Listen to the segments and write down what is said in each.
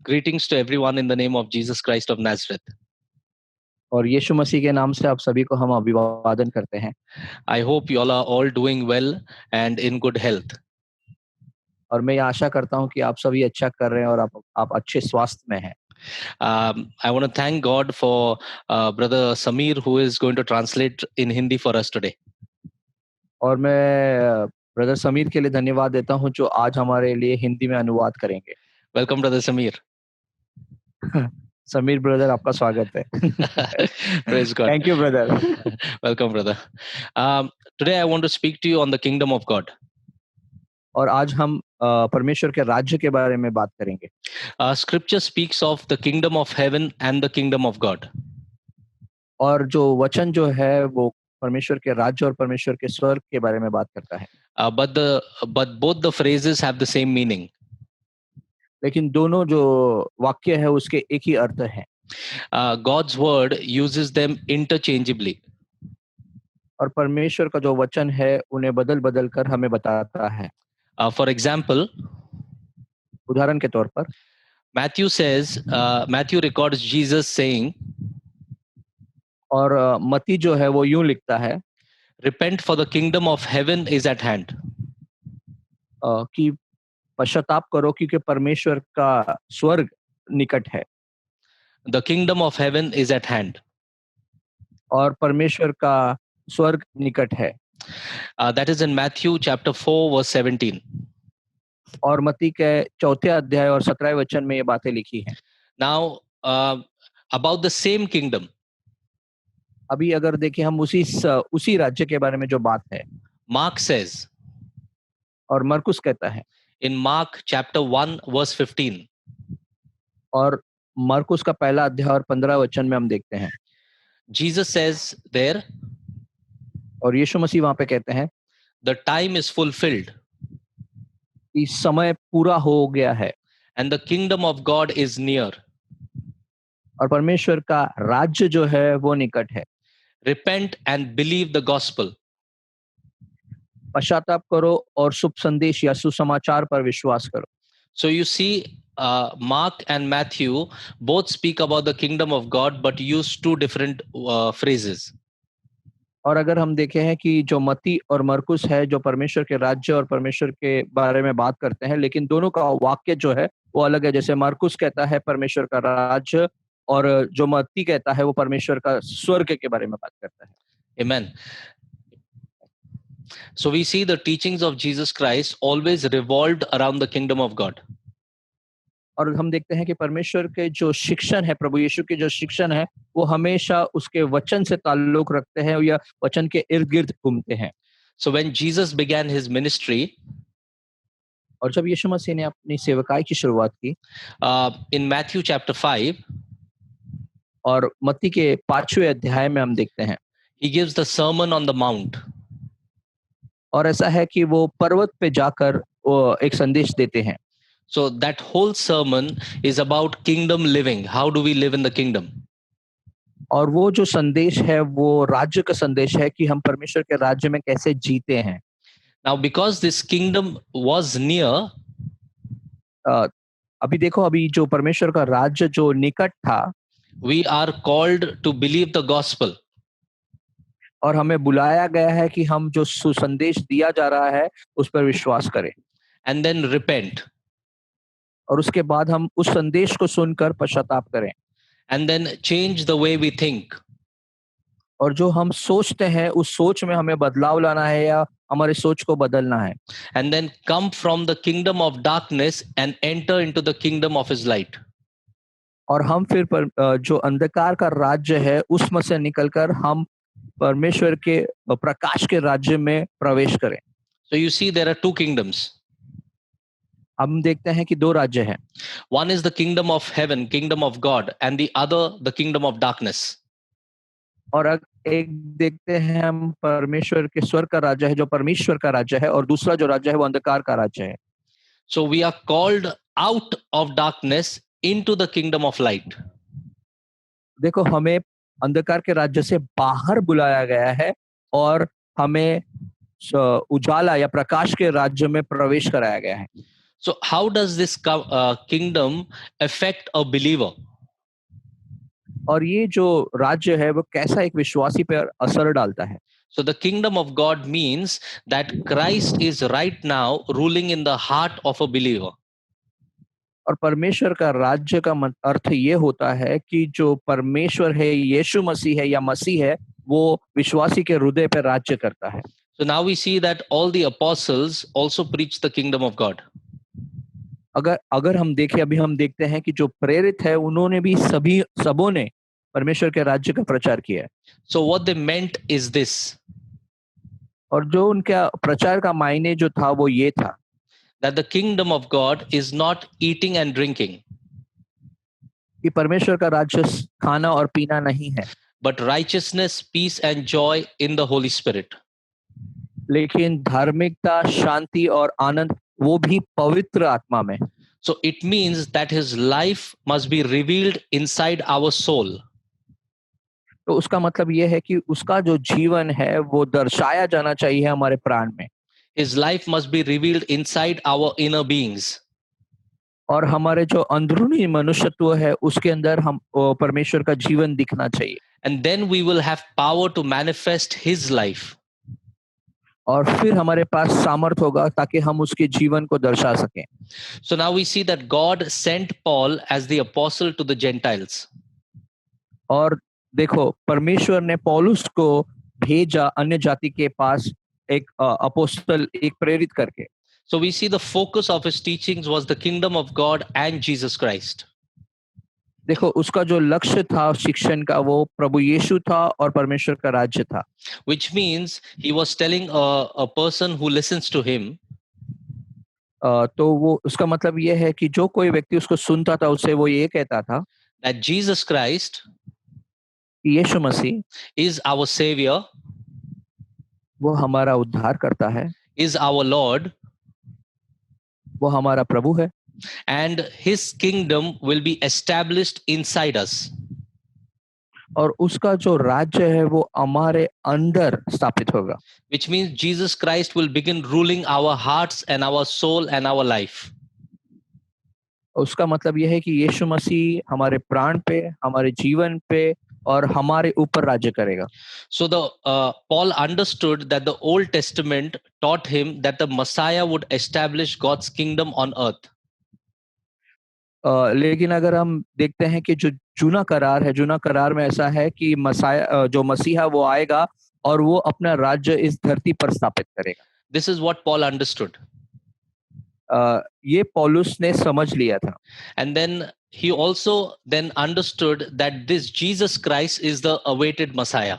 Greetings to everyone in the name of Jesus Christ of Nazareth. और यीशु मसीह के नाम से आप सभी को हम अभिवादन करते हैं। I hope you all are all doing well and in good health. और मैं ये आशा करता हूँ कि आप सभी अच्छा कर रहे हैं और आप अच्छे स्वास्थ्य में हैं। I want to thank God for Brother Samir, who is going to translate in Hindi for us today. और मैं ब्रदर समीर के लिए धन्यवाद देता हूँ जो आज हमारे लिए हिंदी में अनुवाद करेंगे। Welcome, Brother Samir. Sameer brother, आपका स्वागत है। Praise God. Thank you, brother. Welcome, brother. Today I want to speak to you on the kingdom of God. और आज हम परमेश्वर के राज्य के बारे में बात करेंगे। Scripture speaks of the kingdom of heaven and the kingdom of God. और जो वचन जो है वो परमेश्वर के राज्य और परमेश्वर के स्वर्ग के बारे में बात करता है। But both the phrases have the same meaning. लेकिन दोनों जो वाक्य है उसके एक ही अर्थ है। God's word uses them interchangeably. और परमेश्वर का जो वचन है उन्हें बदल बदल कर हमें बताता है। For example, उदाहरण के तौर पर Matthew records Jesus saying, और मत्ती जो है वो यूं लिखता है, repent for the kingdom of heaven is at hand. कि पश्चाताप करो क्योंकि परमेश्वर का स्वर्ग निकट है। The kingdom of heaven is at hand. और परमेश्वर का स्वर्ग निकट है। That is in Matthew chapter 4 verse 17. और मत्ती के 4 अध्याय और 17 वचन में ये बातें लिखी हैं। Now, about the same kingdom. अभी अगर देखें हम उसी राज्य के बारे में जो बात है, Mark says, और मरकुस कहता है in Mark chapter 1 verse 15. और मरकुस का पहला अध्याय और 15 वचन में हम देखते हैं, Jesus says there, और यीशु मसीह वहां पे कहते हैं, the time is fulfilled कि समय पूरा हो गया है and the kingdom of God is near. और परमेश्वर का राज्य जो है वो निकट है। Repent and believe the gospel. पश्चाताप करो और शुभ संदेश या सुसमाचार पर विश्वास करो। So you see, Mark and Matthew both speak about the kingdom of God but use two different phrases. और अगर हम देखें हैं कि जो मत्ती और मरकुस है जो परमेश्वर के राज्य और परमेश्वर के बारे में बात करते हैं, लेकिन दोनों का वाक्य जो है वो अलग है। जैसे मरकुस कहता है परमेश्वर का राज्य और जो मत्ती कहता है वो परमेश्वर का स्वर्ग के बारे में बात करता है। Amen. So we see the teachings of Jesus Christ always revolved around the kingdom of God. और हम देखते हैं कि परमेश्वर के जो शिक्षण है, प्रभु यीशु के जो शिक्षण है, वो हमेशा उसके वचन से ताल्लुक रखते हैं या वचन के इर्द-गिर्द घूमते हैं। So when Jesus began his ministry, और जब यीशु मसीह ने अपनी सेवकाई की शुरुआत की, in Matthew chapter 5, और मत्ती के 5वें अध्याय में हम देखते हैं, he gives the sermon on the mount. और ऐसा है कि वो पर्वत पे जाकर वो एक संदेश देते हैं। So that whole sermon is about kingdom living. How do we live in the kingdom? और वो जो संदेश है वो राज्य का संदेश है कि हम परमेश्वर के राज्य में कैसे जीते हैं। Now because this kingdom was near, अभी देखो, अभी जो परमेश्वर का राज्य जो निकट था, we are called to believe the gospel. और हमें बुलाया गया है कि हम जो सुसंदेश दिया जा रहा है उस पर विश्वास करें। And then repent. और उसके बाद हम उस संदेश को सुनकर पश्चाताप करें। And then change the way we think. और जो हम सोचते हैं उस सोच में हमें बदलाव लाना है या हमारी सोच को बदलना है। And then come from the kingdom of darkness and enter into the kingdom of his light. और हम फिर जो अंधकार का राज्य है उसमें से निकलकर हम परमेश्वर के प्रकाश के राज्य में प्रवेश करें। So you see there are two kingdoms. हम देखते हैं कि दो राज्य हैं। One is the kingdom of heaven, kingdom of God, and the other the kingdom of darkness. और एक देखते हैं हम परमेश्वर के स्वर्ग का राज्य है जो परमेश्वर का राज्य है, और दूसरा जो राज्य है वो अंधकार का राज्य है। So we are called out of darkness into the kingdom of light. देखो, हमें अंधकार के राज्य से बाहर बुलाया गया है और हमें उजाला या प्रकाश के राज्य में प्रवेश कराया गया है। So how does this kingdom affect a believer? और ये जो राज्य है वो कैसा एक विश्वासी पर असर डालता है? So the kingdom of God means that Christ is right now ruling in the heart of a believer. और परमेश्वर का राज्य का अर्थ ये होता है कि जो परमेश्वर है, यीशु मसीह है या मसीह है, वो विश्वासी के हृदय पर राज्य करता है। So now we see that all the apostles also preach the kingdom of God. अगर अगर हम देखें, अभी हम देखते हैं कि जो प्रेरित है उन्होंने भी सबों ने परमेश्वर के राज्य का प्रचार किया है। So what they meant is this, और जो उनका प्रचार का मायने जो था वो ये था that the kingdom of God is not eating and drinking, कि परमेश्वर का राज्य खाना और पीना नहीं है, but righteousness, peace and joy in the Holy Spirit. लेकिन धार्मिकता, शांति और आनंद वो भी पवित्र आत्मा में। So it means that his life must be revealed inside our soul. तो उसका मतलब ये है कि उसका जो जीवन है वो दर्शाया जाना चाहिए हमारे प्राण में। His life must be revealed inside our inner beings. और हमारे जो अंदरूनी मनुष्यत्व है उसके अंदर हम परमेश्वर का जीवन दिखना चाहिए। And then we will have power to manifest his life. और फिर हमारे पास सामर्थ होगा ताकि हम उसके जीवन को दर्शा सकें। So now we see that God sent Paul as the apostle to the Gentiles. और देखो, परमेश्वर ने पौलुस को भेजा अन्य जाति के पास एक अपोस्तल, एक प्रेरित करके। So we see the focus of his teachings was the kingdom of God and Jesus Christ. देखो, उसका जो लक्ष्य था शिक्षण का वो प्रभु यीशु था और परमेश्वर का राज्य था। Which means he was telling a person who listens to him, तो वो उसका मतलब ये है कि जो कोई व्यक्ति उसको सुनता था उससे वो ये कहता था that Jesus Christ कि यीशु मसीह is our savior, वो हमारा उद्धार करता है, is our Lord, वो हमारा प्रभु है, and his kingdom will be established inside us. और उसका जो राज्य है वो हमारे अंदर स्थापित होगा। Which means Jesus Christ will begin ruling our hearts and our soul and our life. उसका मतलब यह है कि यीशु मसीह हमारे प्राण पे, हमारे जीवन पे और हमारे ऊपर राज्य करेगा। So the Paul understood that the Old Testament taught him that the Messiah would establish God's kingdom on earth. लेकिन अगर हम देखते हैं कि जो जूना करार है, जूना करार में ऐसा है कि जो मसीहा वो आएगा और वो अपना राज्य इस धरती पर स्थापित करेगा। This is what Paul understood. ये पौलुस ने समझ लिया था। And then he also then understood that this Jesus Christ is the awaited Messiah.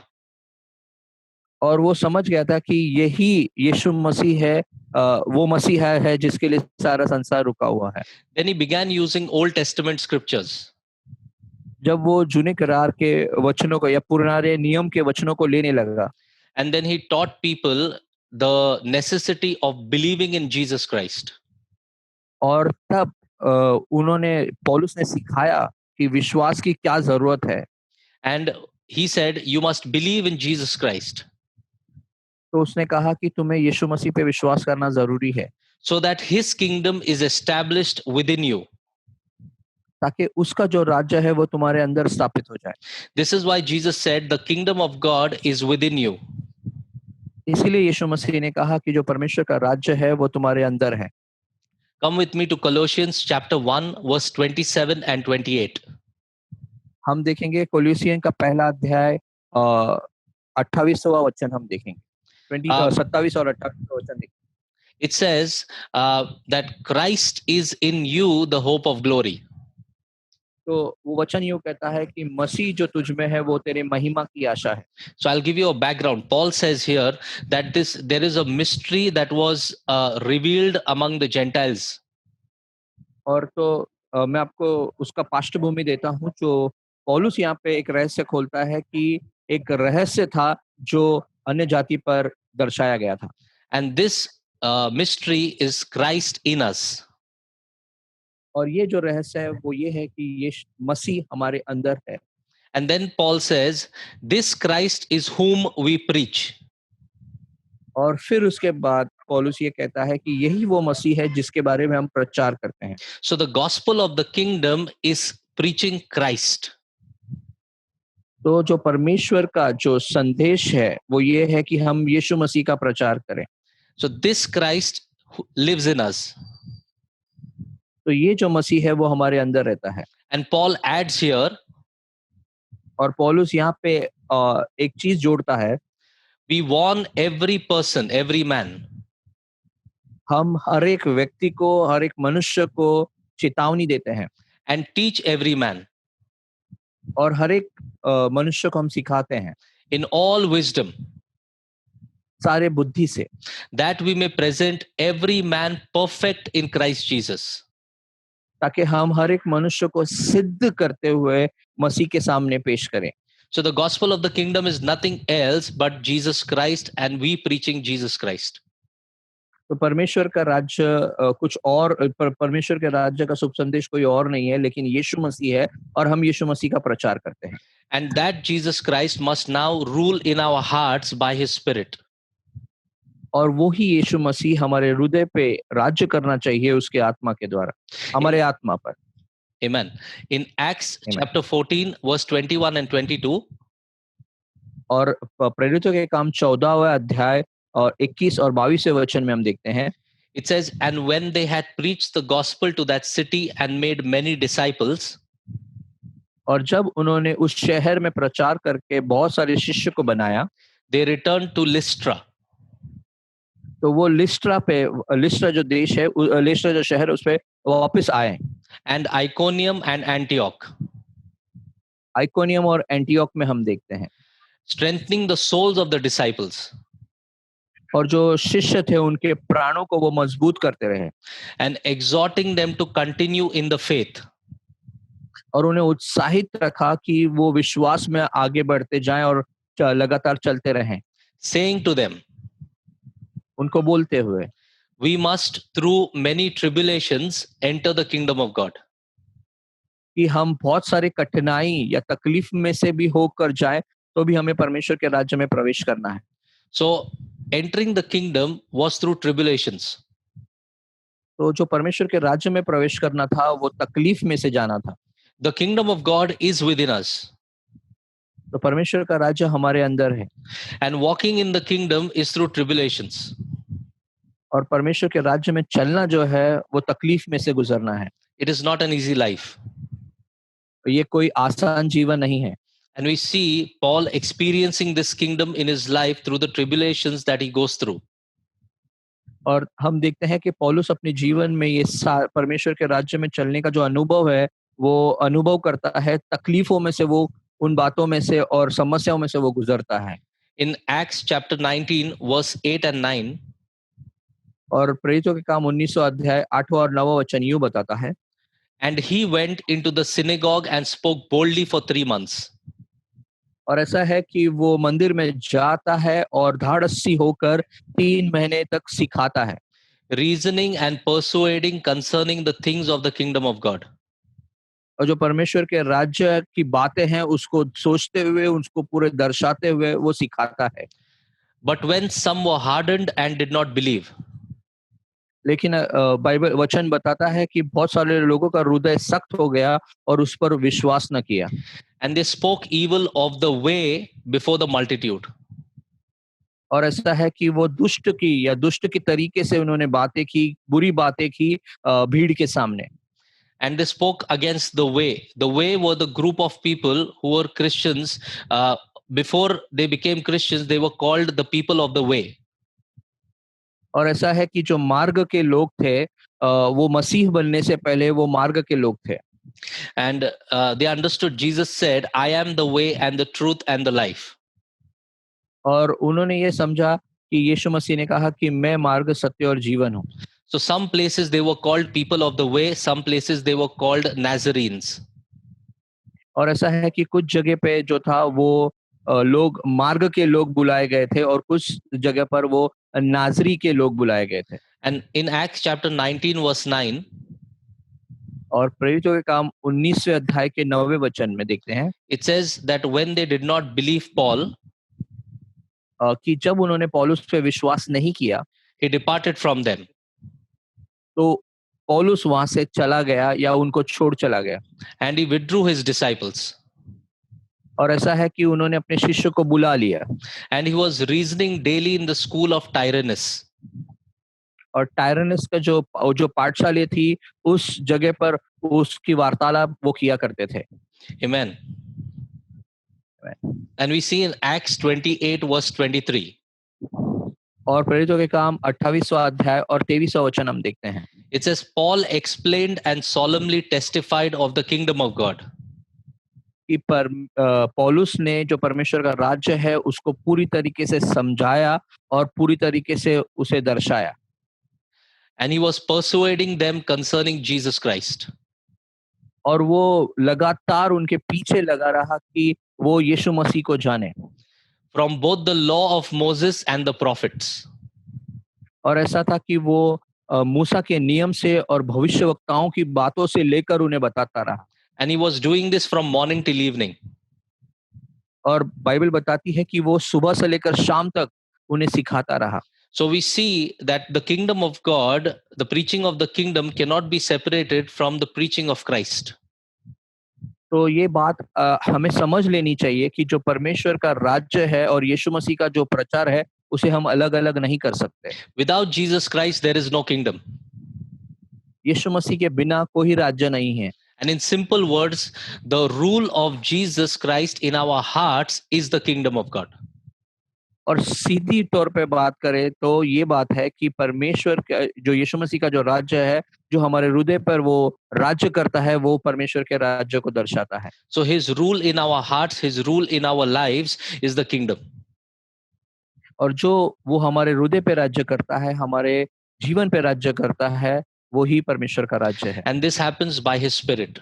और वो समझ गया था कि यही यीशु मसीह है, वो मसीहा है जिसके लिए सारा संसार रुका हुआ है। Then he began using Old Testament scriptures. जब वो जूने करार के वचनों को या पुराने नियम के वचनों को लेने लगा, And then he taught people the necessity of believing in Jesus Christ. और तब उन्होंने पौलुस ने सिखाया कि विश्वास की क्या जरूरत है। And he said, you must believe in Jesus Christ. तो उसने कहा कि तुम्हें यीशु मसीह पे विश्वास करना जरूरी है, so that his kingdom is established within you. ताकि उसका जो राज्य है वो तुम्हारे अंदर स्थापित हो जाए। This is why Jesus said the kingdom of God is within you. इसीलिए यीशु मसीह ने कहा कि जो परमेश्वर का राज्य है वो तुम्हारे अंदर है। Come with me to Colossians chapter 1 verse 27 and 28. हम देखेंगे कोलोसियन का पहला अध्याय 28वां वचन हम देखेंगे। 27 और 28 वचन देखेंगे। It says that Christ is in you the hope of glory. तो वो वचन यूं कहता है कि मसीह जो तुझ में है वो तेरे महिमा की आशा है। So I'll give you a background. Paul says here that there is a mystery that was revealed among the Gentiles. और तो मैं आपको उसका पृष्ठभूमि देता हूँ। जो पौलुस यहाँ पे एक रहस्य खोलता है कि एक रहस्य था जो अन्य जाति पर दर्शाया गया था। And this mystery is Christ in us. और ये जो रहस्य है वो ये है कि ये मसीह हमारे अंदर है। And then Paul says, this Christ is whom we preach. और फिर उसके बाद पौलुस ये कहता है कि यही वो मसीह है जिसके बारे में हम प्रचार करते हैं। So the gospel of the kingdom is preaching Christ. तो जो परमेश्वर का जो संदेश है वो ये है कि हम यीशु मसीह का प्रचार करें। So this Christ who lives in us. तो ये जो मसीह है वो हमारे अंदर रहता है। And Paul adds here, और पौलुस यहाँ पे एक चीज जोड़ता है, we warn every person, every man. हम हर एक व्यक्ति को, हर एक मनुष्य को चेतावनी देते हैं And teach every man और हर एक मनुष्य को हम सिखाते हैं in all wisdom, सारे बुद्धि से, that we may present every man perfect in Christ Jesus. ताकि हम हर एक मनुष्य को सिद्ध करते हुए मसीह के सामने पेश करें। So the gospel of the kingdom is nothing else but Jesus Christ, and we preaching Jesus Christ. तो परमेश्वर का राज्य कुछ और, परमेश्वर के राज्य का शुभ संदेश कोई और नहीं है लेकिन यीशु मसीह है और हम यीशु मसीह का प्रचार करते हैं। And that Jesus Christ must now rule in our hearts by his spirit. और वो ही यीशु मसीह हमारे हृदय पे राज्य करना चाहिए उसके आत्मा के द्वारा, हमारे आत्मा पर। Amen. In Acts Amen. chapter 14 verse 21 and 22, और प्रेरितों के काम 14वां अध्याय और 21 और 22वें वचन में हम देखते हैं, it says, and when they had preached the gospel to that city and made many disciples, और जब उन्होंने उस शहर में प्रचार करके बहुत सारे शिष्य को बनाया, they returned to Lystra. तो वो लिस्ट्रा जो देश है, लिस्ट्रा जो शहर है उस पे वापस आए। And Iconium and Antioch, आइकोनियम और एंटियोक में हम देखते हैं, strengthening the souls of the disciples और जो शिष्य थे उनके प्राणों को वो मजबूत करते रहे and exhorting them to continue in the faith, और उन्हें उत्साहित रखा कि वो विश्वास में आगे बढ़ते जाएं और लगातार चलते रहें, saying to them, उनको बोलते हुए, we must through many tribulations enter the kingdom of God. कि हम बहुत सारी कठिनाई या तकलीफ में से भी होकर जाए तो भी हमें परमेश्वर के राज्य में प्रवेश करना है। So entering the kingdom was through tribulations. तो जो परमेश्वर के राज्य में प्रवेश करना था वो तकलीफ में से जाना था। The kingdom of God is within us. तो परमेश्वर का राज्य हमारे अंदर है And walking in the kingdom is through tribulations. और परमेश्वर के राज्य में चलना जो है वो तकलीफ में से गुजरना है। It is not an easy life. ये कोई आसान जीवन नहीं है। And we see Paul experiencing this kingdom in his life through the tribulations that he goes through. और हम देखते हैं कि पौलुस अपने जीवन में ये परमेश्वर के राज्य में चलने का जो अनुभव है वो अनुभव करता है, तकलीफों में से वो, उन बातों में से और समस्याओं में से वो गुजरता है। In Acts chapter 19 verse 8 and 9, और प्रेरितों के काम 19वां अध्याय 8वां और 9वां वचन यूं बताता है, and he went into the synagogue and spoke boldly for 3 months. और ऐसा है कि वो मंदिर में जाता है और धाड़सी होकर 3 महीने तक सिखाता है, reasoning and persuading concerning the things of the kingdom of God. और जो परमेश्वर के राज्य की बातें हैं उसको सोचते हुए, उसको पूरे दर्शाते हुए वो सिखाता है। But when some were hardened and did not believe, लेकिन बाइबल वचन बताता है कि बहुत सारे लोगों का हृदय सख्त हो गया और उस पर विश्वास न किया, and they spoke evil of the way before the multitude. और ऐसा है कि वो दुष्ट की तरीके से उन्होंने बातें की, बुरी बातें की भीड़ के सामने। And they spoke against the way. The way were the group of people who were Christians. Before they became Christians, they were called the people of the way. और ऐसा है कि जो मार्ग के लोग थे, वो मसीह बनने से पहले वो मार्ग के लोग थे। And they understood, Jesus said, I am the way and the truth and the life. और उन्होंने ये समझा कि यीशु मसीह ने कहा कि मैं मार्ग, सत्य और जीवन हूँ। So some places they were called people of the way, some places they were called Nazarenes. और ऐसा है कि कुछ जगह पे जो था वो लोग मार्ग के लोग बुलाए गए थे और कुछ जगह पर वो नाजरी के लोग बुलाए गए थे। And in Acts chapter 19 verse 9, और प्रेरितों के काम 19वें अध्याय के 9वें वचन में देखते हैं, it says that when they did not believe Paul, कि जब उन्होंने पौलुस पे विश्वास नहीं किया, he departed from them. तो पौलुस वहां से चला गया या उनको छोड़ चला गया, And he withdrew his disciples. और ऐसा है कि उन्होंने अपने शिष्य को बुला लिया And he was reasoning daily in the school of Tyrannus. और टायरनस का जो पाठशाला थी उस जगह पर उसकी वार्तालाप वो किया करते थे। Amen. And we see in Acts 28 verse 23. और प्रेरितों के काम 28वां अध्याय और 23वां वचन हम देखते हैं। It says, Paul explained and solemnly testified of the kingdom of God. कि पौलुस ने जो परमेश्वर का राज्य है उसको पूरी तरीके से समझाया और पूरी तरीके से उसे दर्शाया। And he was persuading them concerning Jesus Christ. और वो लगातार उनके पीछे लगा रहा कि वो यीशु मसीह को जाने। From both the law of Moses and the prophets. और ऐसा था कि वो मूसा के नियम से और भविष्यवक्ताओं की बातों से लेकर उन्हें बताता रहा। And he was doing this from morning till evening. और बाइबल बताती है कि वो सुबह से लेकर शाम तक उन्हें सिखाता रहा। So we see that the kingdom of God, the preaching of the kingdom cannot be separated from the preaching of Christ. तो ये बात हमें समझ लेनी चाहिए कि जो परमेश्वर का राज्य है और यीशु मसीह का जो प्रचार है उसे हम अलग-अलग नहीं कर सकते। Without Jesus Christ, there is no kingdom. यीशु मसीह के बिना कोई राज्य नहीं है। And in simple words, the rule of Jesus Christ in our hearts is the kingdom of God. और सीधी तौर पे बात करें तो ये बात है कि परमेश्वर का जो यीशु मसीह का जो राज्य है जो हमारे हृदय पर वो राज्य करता है वो परमेश्वर के राज्य को दर्शाता है। So his rule in our hearts, his rule in our lives is the kingdom. और जो वो हमारे हृदय पे राज्य करता है, हमारे जीवन पे राज्य करता है, वो ही परमेश्वर का राज्य है। And this happens by his spirit.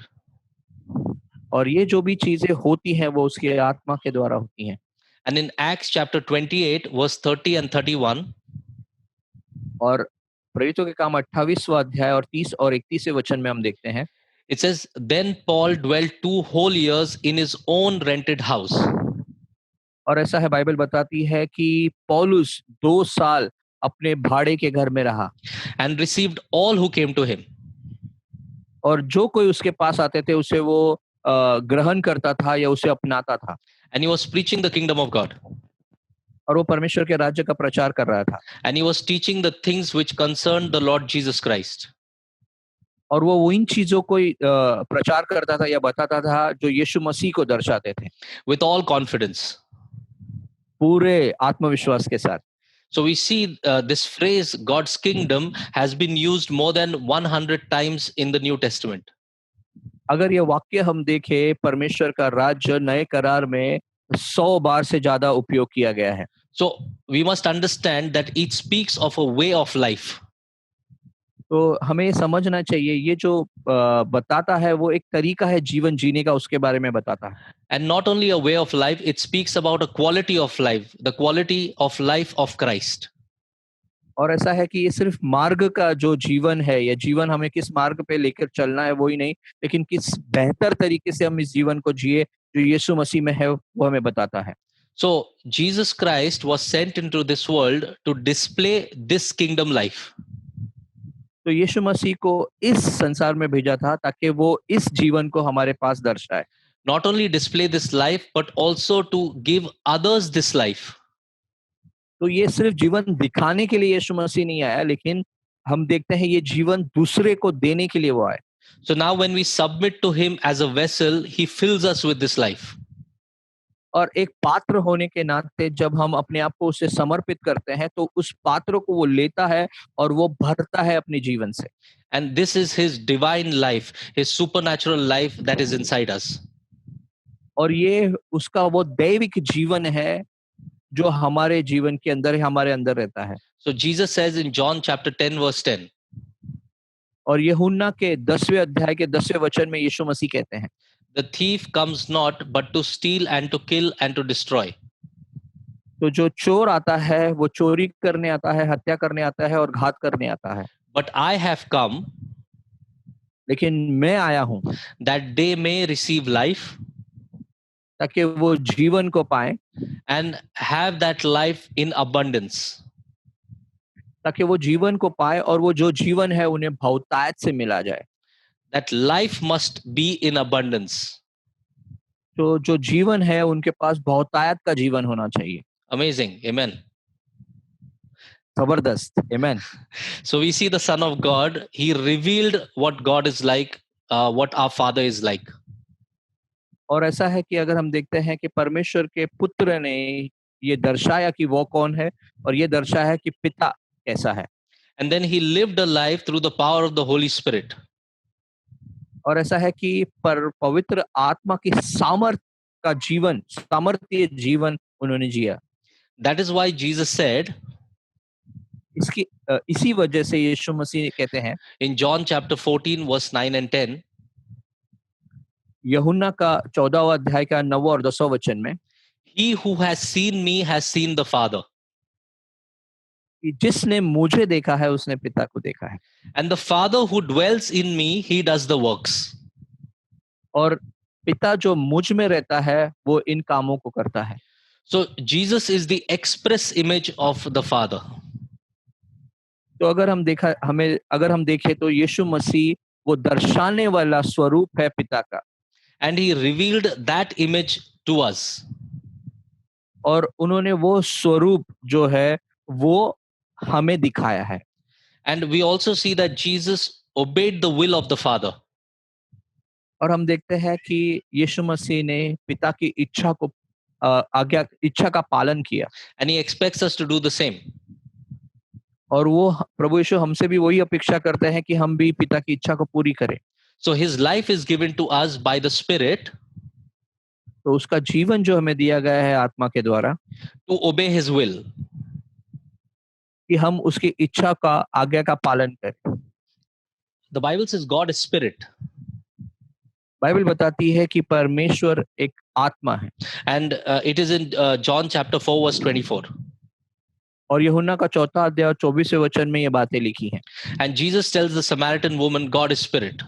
और ये जो भी चीजें होती हैं वो उसकी आत्मा के द्वारा होती हैं। And in Acts chapter 28 verse 30 and 31, और प्रेरितों के काम 28वां अध्याय और 30 और 31वें वचन में हम देखते हैं, it says, Then Paul dwelt 2 whole years in his own rented house. और ऐसा है बाइबल बताती है कि पौलुस 2 साल अपने भाड़े के घर में रहा And received all who came to him. और जो कोई उसके पास आते थे उसे वो ग्रहण करता था या उसे अपनाता था। And he was preaching the kingdom of God. और वो परमेश्वर के राज्य का प्रचार कर रहा था। And he was teaching the things which concerned the Lord Jesus Christ. और वो इन चीजों को प्रचार करता था या बताता था जो यीशु मसीह को दर्शाते थे। With all confidence. पूरे आत्मविश्वास के साथ। So we see this phrase, God's kingdom, has been used more than 100 times in the New Testament. अगर ये वाक्य हम देखें परमेश्वर का राज्य नए करार में 100 बार से ज्यादा उपयोग किया गया है। So we must understand that it speaks of a way of life. तो हमें समझना चाहिए ये जो बताता है वो एक तरीका है जीवन जीने का, उसके बारे में बताता है। And not only a way of life, it speaks about a quality of life, the quality of life of Christ. और ऐसा है कि ये सिर्फ मार्ग का जो जीवन है या जीवन हमें किस मार्ग पे लेकर चलना है वो ही नहीं, लेकिन किस बेहतर तरीके से हम इस जीवन को जिए जो यीशु मसीह में है वो हमें बताता है। So Jesus Christ was sent into this world to display this kingdom life. तो यीशु मसीह को इस संसार में भेजा था ताकि वो इस जीवन को हमारे पास दर्शाए। Not only display this life, but also to give others this life. तो ये सिर्फ जीवन दिखाने के लिए यीशु मसीह नहीं आया, लेकिन हम देखते हैं ये जीवन दूसरे को देने के लिए वो आए। So now when we submit to him as a vessel, he fills us with this life. और एक पात्र होने के नाते जब हम अपने आप को उसे समर्पित करते हैं तो उस पात्र को वो लेता है और वो भरता है अपने जीवन से। And this is his divine life, his supernatural life that is inside us. और ये उसका वो दैविक जीवन है जो हमारे जीवन के अंदर हमारे अंदर रहता है। So Jesus says in John chapter 10 verse 10. और यूहन्ना के 10वें अध्याय के 10वें वचन में यीशु मसीह कहते हैं, The thief comes not but to steal and to kill and to destroy. तो जो चोर आता है वो चोरी करने आता है, हत्या करने आता है और घात करने आता है। But I have come लेकिन मैं आया हूँ that they may receive life ताकि वो जीवन को पाए and have that life in abundance. ताकि वो जीवन को पाए और वो जो जीवन है उन्हें बहुतायत से मिला जाए। That life must be in abundance. तो जो जीवन है उनके पास बहुतायत का जीवन होना चाहिए। Amazing. Amen. जबरदस्त, आमीन। So we see the Son of God. He revealed what God is like, what our Father is like. और ऐसा है कि अगर हम देखते हैं कि परमेश्वर के पुत्र ने ये दर्शाया कि वो कौन है और ये दर्शाया है कि पिता कैसा है। And then he lived a life through the power of the Holy Spirit. और ऐसा है कि पवित्र आत्मा की सामर्थ्य जीवन उन्होंने जिया। That is why Jesus said इसी वजह से यीशु मसीह कहते हैं in John chapter 14 verse 9 and 10, यूहन्ना का 14वां अध्याय का 9वां और 10वां वचन में, he who has seen me has seen the Father. कि जिसने मुझे देखा है उसने पिता को देखा है। And the Father who dwells in me, he does the works. और पिता जो मुझ में रहता है वो इन कामों को करता है। So Jesus is the express image of the Father. तो अगर हम देखें तो यीशु मसीह वो दर्शाने वाला स्वरूप है पिता का। And he revealed that image to us. और उन्होंने वो स्वरूप जो है वो हमें दिखाया है। And we also see that Jesus obeyed the will of the Father. और हम देखते हैं कि यीशु मसीह ने पिता की इच्छा का पालन किया। And he expects us to do the same. और वो प्रभु यीशु हमसे भी वही अपेक्षा करते हैं कि हम भी पिता की इच्छा को पूरी करें। So his life is given to us by the Spirit. तो उसका जीवन जो हमें दिया गया है आत्मा के द्वारा, to obey his will. कि हम उसकी इच्छा का आज्ञा का पालन करें। The Bible says God is spirit. Bible बताती है कि परमेश्वर एक आत्मा है। And it is in John chapter 4 verse 24. और यूहन्ना का 4 अध्याय 24वें वचन में ये बातें लिखी हैं। And Jesus tells the Samaritan woman, God is spirit.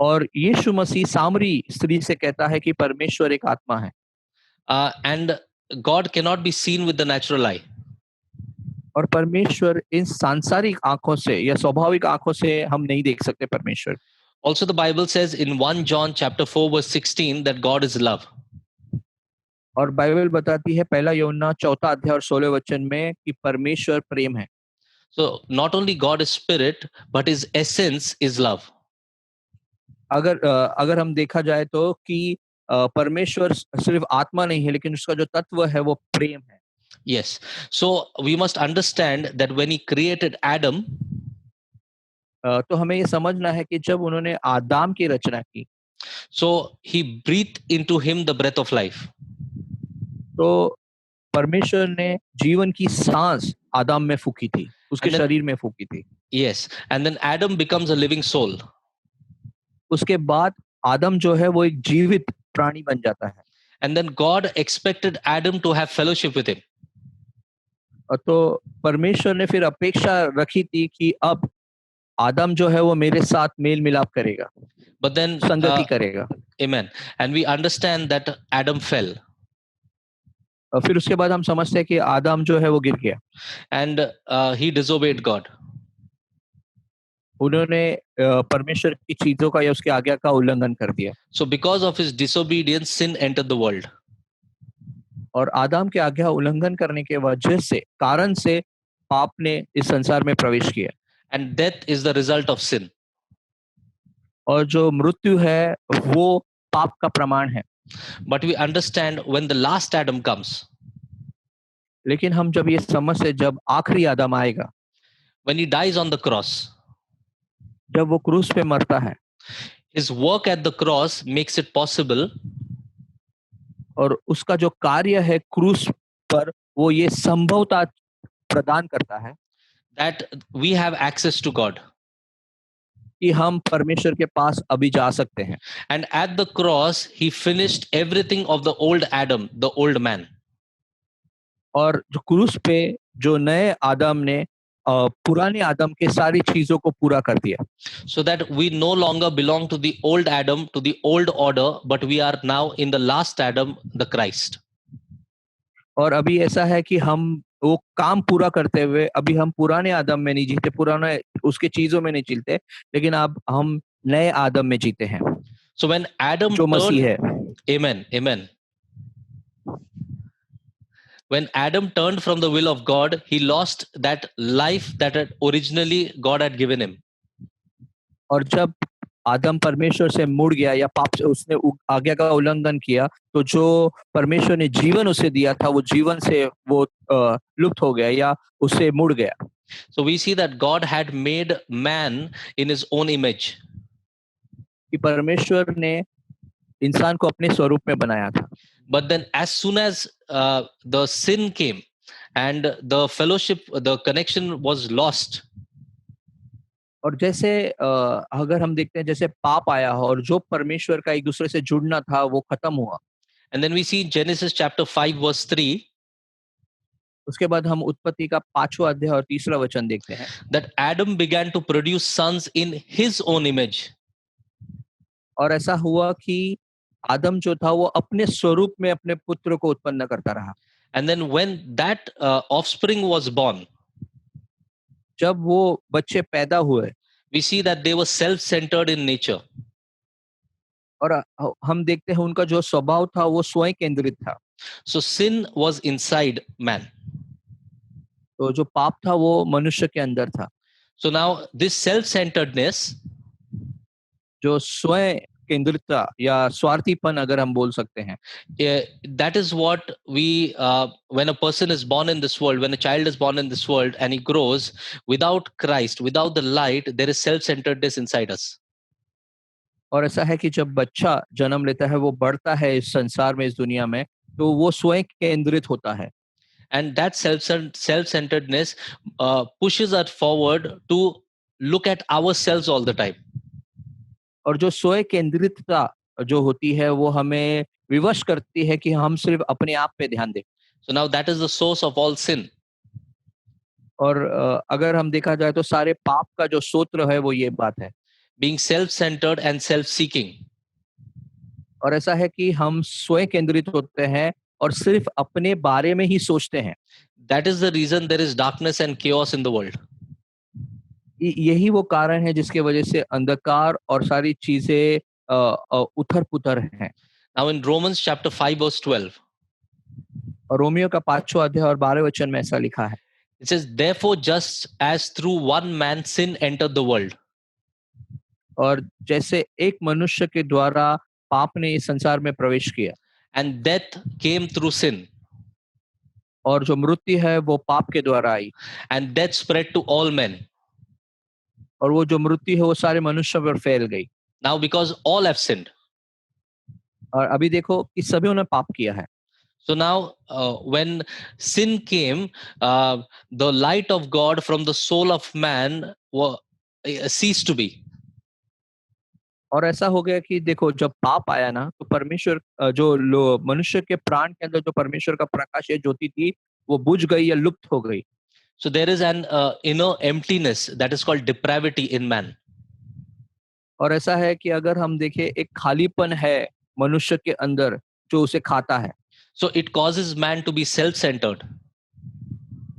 और यीशु मसीह सामरी स्त्री से कहता है कि परमेश्वर एक आत्मा है। And God cannot be seen with the natural eye. और परमेश्वर इन सांसारिक आंखों से या स्वाभाविक आंखों से हम नहीं देख सकते परमेश्वर। Also the Bible says in 1 John chapter 4 verse 16 that God is love. और बाइबल बताती है 1 यूहन्ना 4 अध्याय और 16 वचन में कि परमेश्वर प्रेम है। So not only God is spirit but his essence is love. अगर हम देखा जाए तो कि परमेश्वर सिर्फ आत्मा नहीं है लेकिन उसका जो तत्व है वो प्रेम है। Yes. So we must understand that when he created Adam, तो हमें ये समझना है कि जब उन्होंने आदम की रचना की, so he breathed into him the breath of life. तो परमेश्वर ने जीवन की सांस आदम में फूकी थी, उसके शरीर में फूकी थी। Yes. And then Adam becomes a living soul. उसके बाद आदम जो है वो एक जीवित प्राणी बन जाता है। And then God expected Adam to have fellowship with him. तो परमेश्वर ने फिर अपेक्षा रखी थी कि अब आदम जो है वो मेरे साथ मेल मिलाप करेगा, But then संगति करेगा। Amen. And we understand that Adam fell. फिर उसके बाद हम समझते हैं कि आदम जो है वो गिर गया। And he disobeyed God. उन्होंने परमेश्वर की चीजों का या उसकी आज्ञा का उल्लंघन कर दिया। So because of his disobedience, sin entered the world. और आदम के आज्ञा उल्लंघन करने के वजह से कारण से पाप ने इस संसार में प्रवेश किया। And death is the result of sin. और जो मृत्यु है वो पाप का प्रमाण है। But we understand when the last Adam comes. लेकिन हम जब ये समझते जब आखिरी आदम आएगा, when he dies on the cross, जब वो क्रूस पे मरता है, his work at the cross makes it possible और उसका जो कार्य है क्रूस पर वो ये संभवता प्रदान करता है that we have access to God. कि हम परमेश्वर के पास अभी जा सकते हैं। And at the cross he finished everything of the old Adam, the old man. और जो क्रूस पे जो नए आदम ने पुराने आदम के सारी चीजों को पूरा कर दिया। So that we no longer belong to the old Adam, to the old order, but we are now in the last Adam, the Christ. और अभी ऐसा है कि हम वो काम पूरा करते हुए अभी हम पुराने आदम में नहीं जीते, पुराने उसके चीजों में नहीं जीते, लेकिन अब हम नए आदम में जीते हैं So when Adam जो turned, मसीह है। amen, amen. When Adam turned from the will of God, he lost that life that had originally God had given him. और जब आदम परमेश्वर से मुड़ गया या पाप से उसने आज्ञा का उल्लंघन किया, तो जो परमेश्वर ने जीवन उसे दिया था वो जीवन से वो लुप्त हो गया या उससे मुड़ गया। So we see that God had made man in his own image. कि परमेश्वर ने इंसान को अपने स्वरूप में बनाया था, But then, as soon as the sin came and the fellowship, the connection was lost, और जैसे अगर हम देखते हैं जैसे पाप आया हो और जो परमेश्वर का एक दूसरे से जुड़ना था वो खत्म हुआ। and then we see in Genesis chapter 5, verse 3, उसके बाद हम उत्पत्ति का 5वां अध्याय और 3रा वचन देखते हैं that Adam began to produce sons in his own image. और ऐसा हुआ कि आदम जो था वो अपने स्वरूप में अपने पुत्र को उत्पन्न करता रहा। And then, when that offspring was born, जब वो बच्चे पैदा हुए we see that they were self centered in nature. और हम देखते हैं उनका जो स्वभाव था वो स्वयं केंद्रित था। So, sin was inside man. तो जो पाप था वो मनुष्य के अंदर था। So, now this self centeredness, जो स्वयं केंद्रितता या स्वार्थीपन अगर हम बोल सकते हैं, that is what we, when a person is born in this world, when a child is born in this world and he grows without Christ, without the light, there is self centeredness inside us. और ऐसा है कि जब बच्चा जन्म लेता है वो बढ़ता है इस संसार में, इस दुनिया में, तो वो स्वयं केंद्रित होता है। And that self-centeredness pushes us forward to look at ourselves all the time. और जो स्वयं केंद्रितता जो होती है वो हमें विवश करती है कि हम सिर्फ अपने आप पे ध्यान दें। So now that is the source of all sin. और अगर हम देखा जाए तो सारे पाप का जो सूत्र है वो ये बात है। Being self-centered and self-seeking. और ऐसा है कि हम स्वयं केंद्रित होते हैं और सिर्फ अपने बारे में ही सोचते हैं। That is the reason there is darkness and chaos in the world. यही वो कारण है जिसके वजह से अंधकार और सारी चीजें उथल-पुथल हैं। Now in Romans chapter 5 verse 12, और रोमियो का 5वां अध्याय और 12वें वचन में ऐसा लिखा है, it says, therefore just as through one man sin entered the world, और जैसे एक मनुष्य के द्वारा पाप ने इस संसार में प्रवेश किया and death came through sin, और जो मृत्यु है वो पाप के द्वारा आई, and death spread to all men. और वो जो मृत्यु है वो सारे मनुष्यों पर फैल गई। Now because all have sinned. और अभी देखो कि सभी ने पाप किया है। So now, when sin came, the light of God from the soul of man ceased to be. और ऐसा हो गया कि देखो जब पाप आया ना तो परमेश्वर मनुष्य के प्राण के अंदर जो परमेश्वर का प्रकाश है ज्योति थी वो बुझ गई या लुप्त हो गई। So there is an inner emptiness that is called depravity in man. और ऐसा है कि अगर हम देखें एक खालीपन है मनुष्य के अंदर जो उसे खाता है। So it causes man to be self-centered.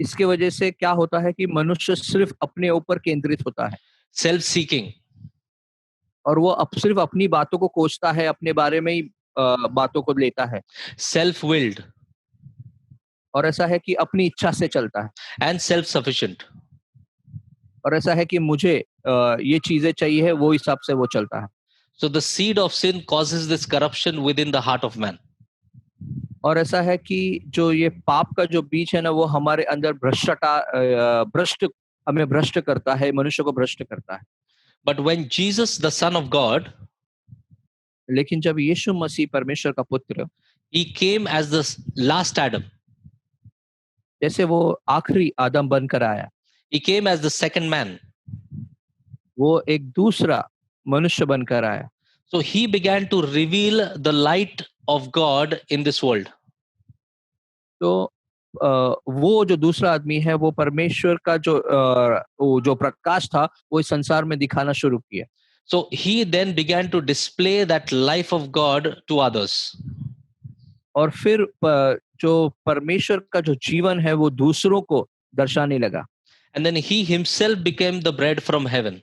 इसके वजह से क्या होता है कि मनुष्य सिर्फ अपने ऊपर केंद्रित होता है, Self-seeking. और वो सिर्फ अपनी बातों को कोसता है, अपने बारे में ही बातों को लेता है, Self-willed. और ऐसा है कि अपनी इच्छा से चलता है, And self-sufficient. और ऐसा है कि मुझे ये चीजें चाहिए, वो हिसाब से वो चलता है। So the seed of sin causes this corruption within the heart of man. और ऐसा है कि जो ये पाप का जो बीज है ना वो हमारे अंदर हमें भ्रष्ट करता है, मनुष्य को भ्रष्ट करता है। But when Jesus, the Son of God, लेकिन जब यीशु मसीह परमेश्वर का पुत्र, he came as the last Adam. जैसे वो आखिरी आदम बनकर आया, He came as the second man. वो एक दूसरा मनुष्य बनकर आया। So he began to reveal the light of God in this world. तो वो जो दूसरा आदमी है वो परमेश्वर का जो प्रकाश था वो इस संसार में दिखाना शुरू किया। So he then began to display that life of God to others. और फिर जो परमेश्वर का जो जीवन है वो दूसरों को दर्शाने लगा And then he himself became the bread from heaven.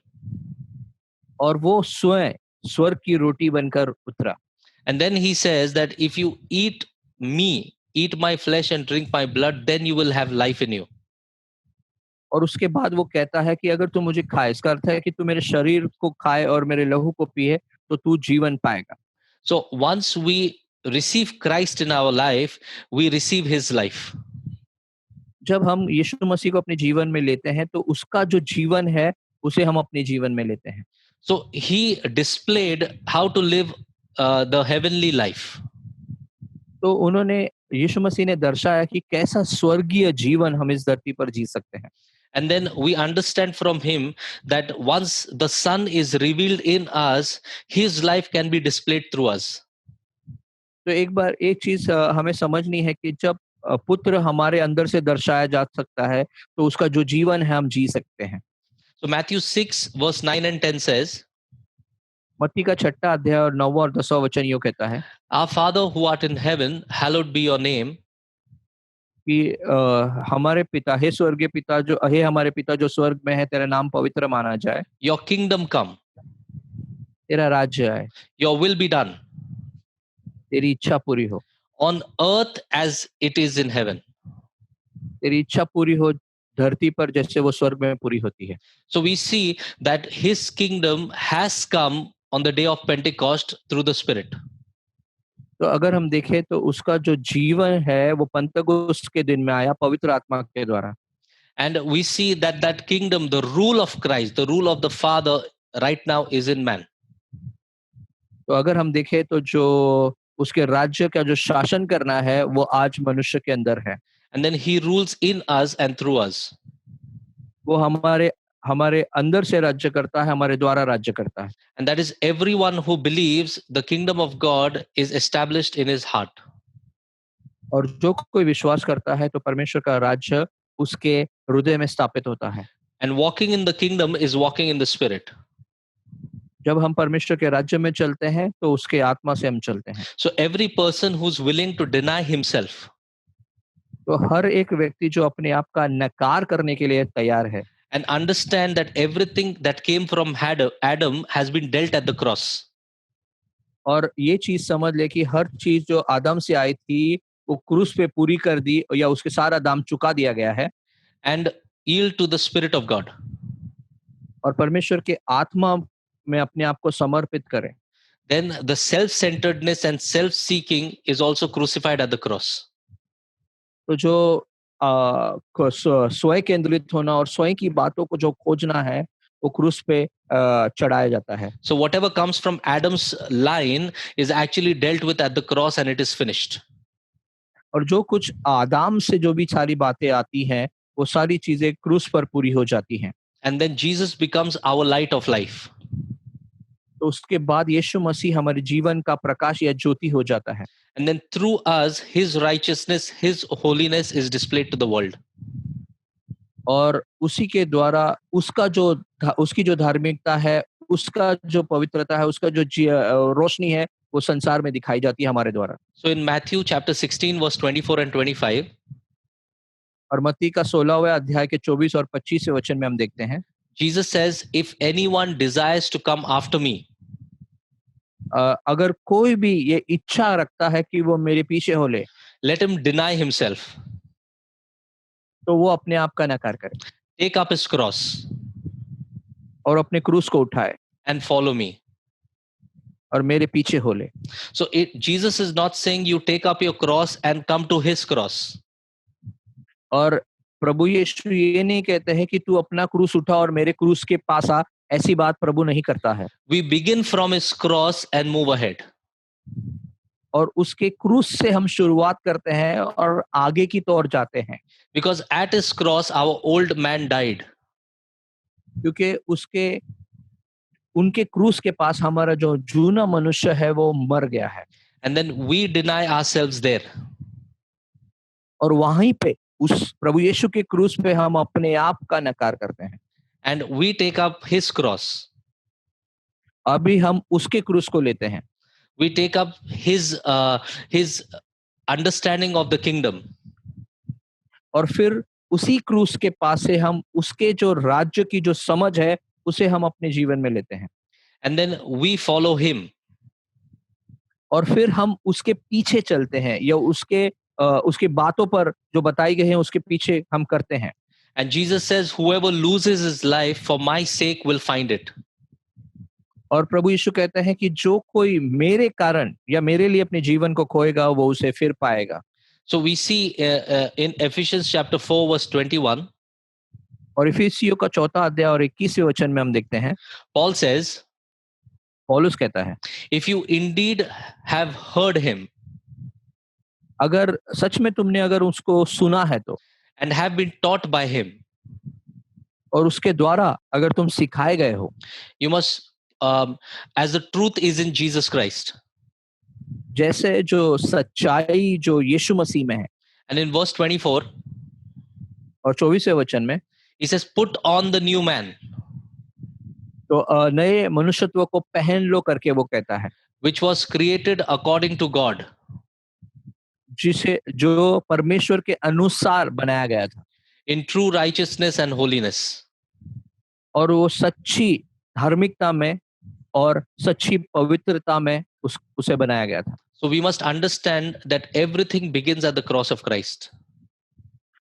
और वो स्वयं स्वर्ग की रोटी बनकर उतरा And then he says that if you eat me, eat my flesh and drink my blood, then you will have life in you. और उसके बाद वो कहता है कि अगर तू मुझे खाए, इसका अर्थ है कि तू मेरे शरीर को खाए और मेरे लहू को पिए तो तू जीवन पाएगा। So once we receive Christ in our life, we receive his life. जब हम यीशु मसीह को अपने जीवन में लेते हैं तो उसका जो जीवन है उसे हम अपने जीवन में लेते हैं। So he displayed how to live the heavenly life. तो उन्होंने यीशु मसीह ने दर्शाया कि कैसा स्वर्गीय जीवन हम इस धरती पर जी सकते हैं। And then we understand from him that once the Son is revealed in us, his life can be displayed through us. तो एक चीज हमें समझनी है कि जब पुत्र हमारे अंदर से दर्शाया जा सकता है तो उसका जो जीवन है हम जी सकते हैं। So Matthew 6 verse 9 and 10 says, मत्ती का 6 अध्याय और 9 और 10 वचन यूं कहता है Our Father who art in heaven, hallowed be your name. कि हमारे पिता हे हमारे पिता जो स्वर्ग में है, तेरा नाम पवित्र माना जाए, Your kingdom come. तेरा राज्य आए, Your will be done तेरी इच्छा पूरी हो, on earth as it is in heaven. तेरी इच्छा पूरी हो धरती पर जैसे वो स्वर्ग में पूरी होती है। So we see that his kingdom has come on the day of Pentecost through the Spirit. तो अगर हम देखें तो उसका जो जीवन है वो पंतकुस्त के दिन में आया पवित्र आत्मा के द्वारा। And we see that that kingdom, the rule of Christ, the rule of the Father right now is in man. तो अगर हम देखें तो जो उसके राज्य का जो शासन करना है वो आज मनुष्य के अंदर है। And then he rules in us and through us. वो हमारे अंदर से राज्य करता है, हमारे द्वारा राज्य करता है। And that is everyone who believes the kingdom of God is established in his heart. और जो कोई विश्वास करता है तो परमेश्वर का राज्य उसके हृदय में स्थापित होता है। And walking in the kingdom is walking in the Spirit. जब हम परमेश्वर के राज्य में चलते हैं तो उसके आत्मा से हम चलते हैं। So every person who's willing to deny himself, तो हर एक व्यक्ति जो अपने आप का नकार करने के लिए तैयार है and understand that everything that came from Adam has been dealt at the cross. और ये चीज समझ ले कि हर चीज जो आदम से आई थी वो क्रूस पे पूरी कर दी या उसके सारा दाम चुका दिया गया है। And yield to the Spirit of God. और परमेश्वर के आत्मा में अपने आप को समर्पित करें। Then the self-centeredness and self-seeking is also crucified at the cross. तो जो स्वयं केंद्रित होना और स्वयं की बातों को जो खोजना है वो क्रूस पे चढ़ाया जाता है। So whatever comes from Adam's line is actually dealt with at the cross and it is finished. और जो कुछ आदाम से जो भी सारी बातें आती हैं वो सारी चीजें क्रूस पर पूरी हो जाती हैं। And then Jesus becomes our light of life. तो उसके बाद यीशु मसीह हमारे जीवन का प्रकाश या ज्योति हो जाता है। And then through us, his righteousness, his holiness is displayed to the world. और उसी के द्वारा उसकी जो धार्मिकता है, उसका जो पवित्रता है, उसका जो रोशनी है वो संसार में दिखाई जाती है हमारे द्वारा। So in Matthew chapter 16 verse 24 and 25, और मत्ती का 16वें अध्याय के 24 और 25वें वचन में हम देखते हैं Jesus says, if anyone desires to come after me, अगर कोई भी ये इच्छा रखता है कि वो मेरे पीछे हो ले, let him deny himself, तो वो अपने आप का नकार करे take up his cross और अपने क्रूस को उठाए and follow me. और मेरे पीछे हो ले। So Jesus is not saying you take up your cross and come to his cross. और प्रभु यीशु ये नहीं कहते हैं कि तू अपना क्रूस उठा और मेरे क्रूस के पास आ, ऐसी बात प्रभु नहीं करता है। We begin from his cross and move ahead. और उसके क्रूस से हम शुरुआत करते हैं और आगे की तौर जाते हैं। Because at his cross our old man died. क्योंकि उनके क्रूस के पास हमारा जो जूना मनुष्य है वो मर गया है। And then we deny ourselves there. और वहीं पे उस प्रभु यीशु के क्रूस पे हम अपने आप का नकार करते हैं। And we take up his cross. अभी हम उसके क्रूस को लेते हैं। We take up his understanding of the kingdom. और फिर उसी क्रूस के पास से हम उसके जो राज्य की जो समझ है उसे हम अपने जीवन में लेते हैं And then we follow him. और फिर हम उसके पीछे चलते हैं या उसकी बातों पर जो बताई गई है उसके पीछे हम करते हैं And Jesus says, whoever loses his life for my sake will find it. और प्रभु यीशु कहते हैं कि जो कोई मेरे कारण या मेरे लिए अपने जीवन को खोएगा वो उसे फिर पाएगा So we see in Ephesians chapter 4 verse 21, और इफिसियों का 4 अध्याय और 21वें वचन में हम देखते हैं Paul says, पौलुस कहता है if you indeed have heard him अगर सच में तुमने अगर उसको सुना है तो and have been taught by him, और उसके द्वारा अगर तुम सिखाए गए हो you must, as the truth is in Jesus Christ. जैसे जो सच्चाई जो यीशु मसीह में है And in verse 24, और 24वें वचन में he says, put on the new man, तो नए मनुष्यत्व को पहन लो करके वो कहता है which was created according to God, जिसे जो परमेश्वर के अनुसार बनाया गया था in true righteousness and holiness. और वो सच्ची धार्मिकता में और सच्ची पवित्रता में उसे बनाया गया था So we must understand that everything begins at the cross of Christ.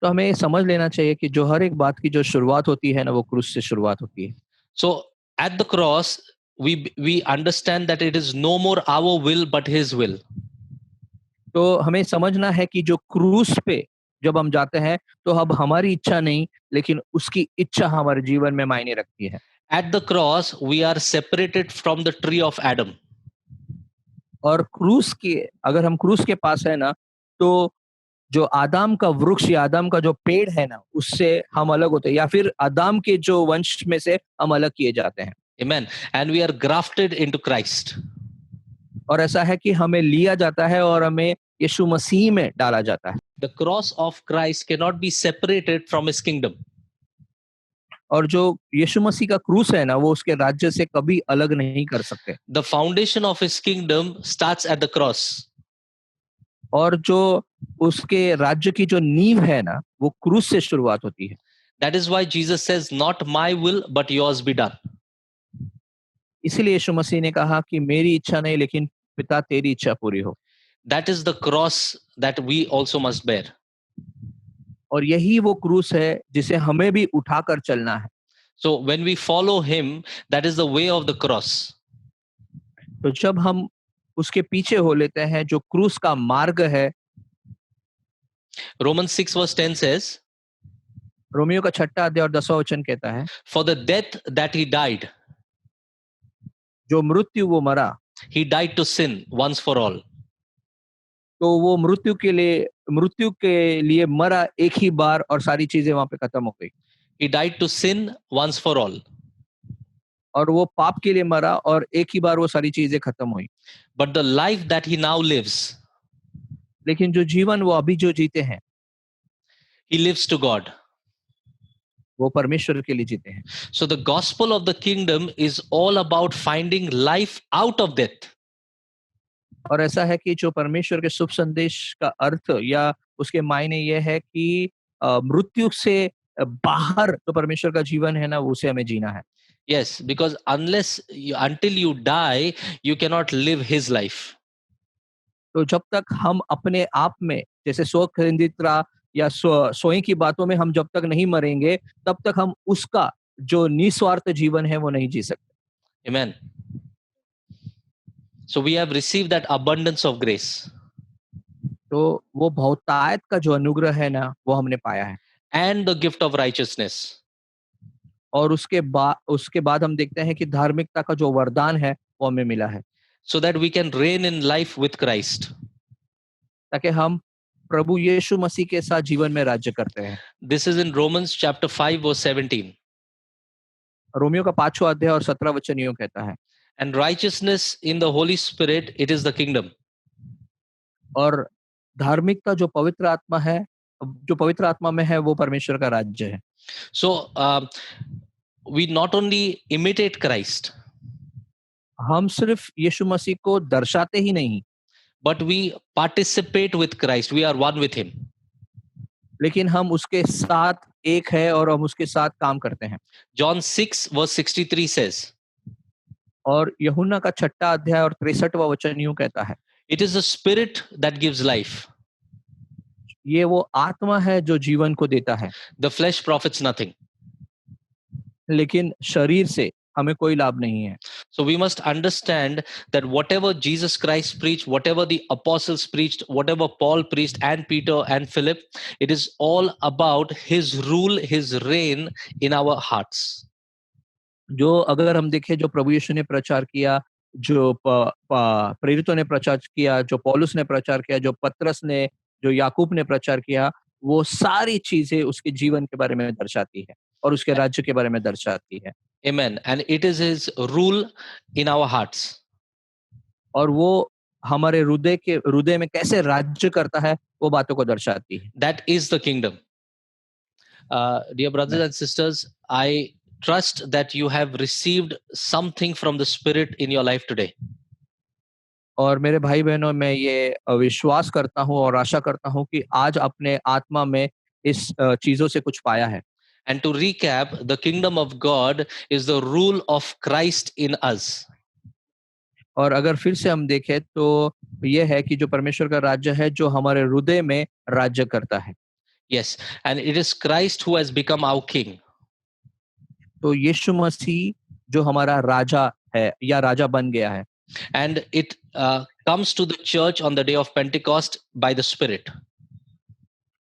तो हमें समझ लेना चाहिए कि जो हर एक बात की जो शुरुआत होती है ना वो क्रूस से शुरुआत होती है So at the cross, we understand that it is no more our will but his will. तो हमें समझना है कि जो क्रूस पे जब हम जाते हैं तो अब हमारी इच्छा नहीं लेकिन उसकी इच्छा हमारे जीवन में मायने रखती है At the cross, we are separated from the tree of Adam. और क्रूस के अगर हम क्रूस के पास है ना तो जो आदम का वृक्ष या आदम का जो पेड़ है ना उससे हम अलग होते हैं या फिर आदम के जो वंश में से हम अलग किए जाते हैं Amen. And we are grafted into Christ. और ऐसा है कि हमें लिया जाता है और हमें यीशु मसीह में डाला जाता है The cross of Christ cannot be separated from his kingdom. और जो यीशु मसीह का क्रूस है ना वो उसके राज्य से कभी अलग नहीं कर सकते The foundation of his kingdom starts at the cross. और जो उसके राज्य की जो नींव है ना वो क्रूस से शुरुआत होती है That is why Jesus says, not my will, but yours be done. इसीलिए यीशु मसीह ने कहा कि मेरी इच्छा नहीं लेकिन पिता तेरी इच्छा पूरी हो That is the cross that we also must bear. और यही वो क्रूस है जिसे हमें भी उठाकर चलना है So when we follow him, that is the way of the cross. तो जब हम उसके पीछे हो लेते हैं जो क्रूस का मार्ग है Romans 6 verse 10 says, रोमियो का 6 अध्याय और 10वां वचन कहता है for the death that he died, जो मृत्यु वो मरा he died to sin once for all. तो वो मृत्यु के लिए मरा एक ही बार और सारी चीजें वहां पे खत्म हो गई He died to sin once for all. और वो पाप के लिए मरा और एक ही बार वो सारी चीजें खत्म हुई But the life that he now lives, लेकिन जो जीवन वो अभी जो जीते हैं he lives to God. वो परमेश्वर के लिए जीते हैं So the gospel of the kingdom is all about finding life out of death. और ऐसा है कि जो परमेश्वर के शुभ संदेश का अर्थ या उसके मायने ये है कि मृत्यु से बाहर जो परमेश्वर का जीवन है ना उसे हमें जीना है Yes, because until you die, you cannot live his life. तो जब तक हम अपने आप में जैसे स्व केंद्रितता या स्वयं की बातों में हम जब तक नहीं मरेंगे तब तक हम उसका जो निस्वार्थ जीवन है वो नहीं जी सकते Amen. So we have received that abundance of grace. तो वो बहुतायत का जो अनुग्रह है ना वो हमने पाया है And the gift of righteousness. और उसके बाद हम देखते हैं कि धार्मिकता का जो वरदान है वो हमें मिला है So that we can reign in life with Christ. ताकि हम प्रभु यीशु मसीह के साथ जीवन में राज्य करते हैं This is in Romans chapter 5 verse 17. Romeo का 5वां अध्याय और 17वां वचन यूं कहता है And righteousness in the Holy Spirit, it is the kingdom. और धार्मिकता जो पवित्र आत्मा में है वो परमेश्वर का राज्य है So we not only imitate Christ, हम सिर्फ यीशु मसीह को दर्शाते ही नहीं but we participate with Christ. We are one with him. लेकिन हम उसके साथ एक है और हम उसके साथ काम करते हैं। John 6 verse 63 says, और यूहन्ना का 6 अध्याय और 63वां वचन यूं कहता है, it is the spirit that gives life. ये वो आत्मा है जो जीवन को देता है, The flesh profits nothing. लेकिन शरीर से हमें कोई लाभ नहीं है। So we must understand that whatever Jesus Christ preached, whatever the apostles preached, whatever Paul preached, and Peter and Philip, it is all about his rule, his reign in our hearts. जो अगर हम देखें जो प्रभु यीशु ने प्रचार किया, जो प्रेरितों ने प्रचार किया, जो पौलुस ने प्रचार किया, जो पतरस ने, जो याकूब ने प्रचार किया, वो सारी चीजें उसके जीवन के बारे में दर्शाती है और उसके राज्य के बारे में दर्शाती है। Amen. And it is his rule in our hearts. और वो हमारे हृदय में कैसे राज्य करता है, वो बातों को दर्शाती है। That is the kingdom. Dear brothers and sisters, I trust that you have received something from the Spirit in your life today. और मेरे भाई बहनों, मैं ये विश्वास करता हूँ और आशा करता हूँ कि आज अपने आत्मा में इस चीजों से कुछ पाया है। And to recap, the kingdom of God is the rule of Christ in us. और अगर फिर से हम देखें तो ये है कि जो परमेश्वर का राज्य है जो हमारे हृदय में राज्य करता है। Yes, and it is Christ who has become our king. तो यीशु मसीह जो हमारा राजा है या राजा बन गया है। And it comes to the church on the day of Pentecost by the Spirit.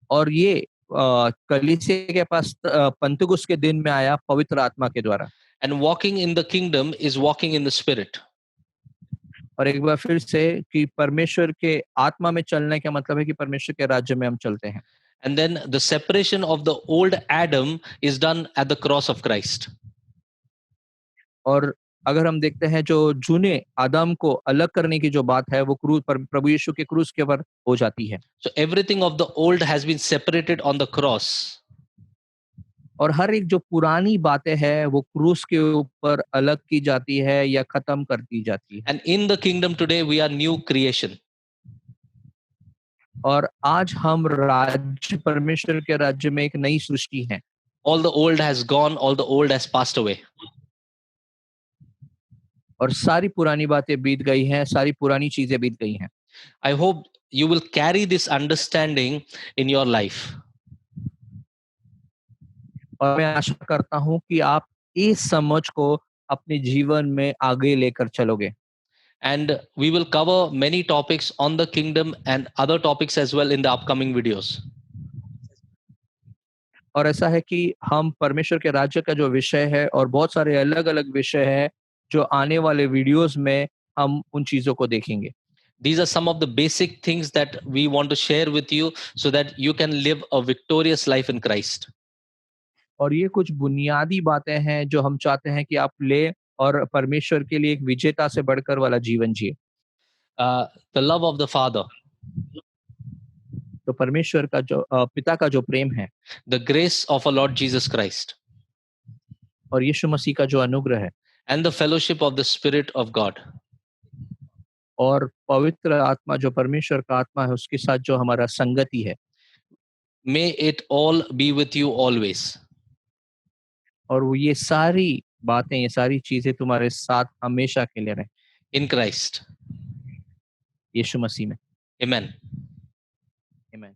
और ये कलीसिया के पास पंतकुस्त के दिन में आया पवित्र आत्मा के द्वारा। And walking in the kingdom is walking in the Spirit. और एक बार फिर से कि परमेश्वर के आत्मा में चलने का मतलब है कि परमेश्वर के राज्य में हम चलते हैं। And then the separation of the old Adam is done at the cross of Christ. और अगर हम देखते हैं जो जूने आदम को अलग करने की जो बात है वो क्रूस पर प्रभु यीशु के क्रूस के ऊपर हो जाती है। So everything of the old has been separated on the cross. और हर एक जो पुरानी बातें हैं वो क्रूस के ऊपर अलग की जाती है या खत्म कर दी जाती है। And in the kingdom today we are new creation. और आज हम राज्य परमेश्वर के राज्य में एक नई सृष्टि है। All the old has gone, all the old has passed away. और सारी पुरानी बातें बीत गई हैं, सारी पुरानी चीजें बीत गई हैं। I hope you will carry this understanding in your life. और मैं आशा करता हूं कि आप इस समझ को अपने जीवन में आगे लेकर चलोगे। And we will cover many topics on the kingdom and other topics as well in the upcoming videos. और ऐसा है कि हम परमेश्वर के राज्य का जो विषय है और बहुत सारे अलग-अलग विषय हैं जो आने वाले वीडियोस में हम उन चीजों को देखेंगे। These are some of the basic things that we want to share with you so that you can live a victorious life in Christ. और ये कुछ बुनियादी बातें हैं जो हम चाहते हैं कि आप ले और परमेश्वर के लिए एक विजेता से बढ़कर वाला जीवन जिए। The love of the Father, तो परमेश्वर का जो पिता का जो प्रेम है the grace of our Lord Jesus Christ, और यीशु मसीह का जो अनुग्रह है and the fellowship of the Spirit of God और पवित्र आत्मा जो परमेश्वर का आत्मा है उसके साथ जो हमारा संगति है, may it all be with you always. और वो ये सारी बातें, ये सारी चीजें तुम्हारे साथ हमेशा के लिए रहे In Christ. यीशु मसीह में। Amen. आमीन।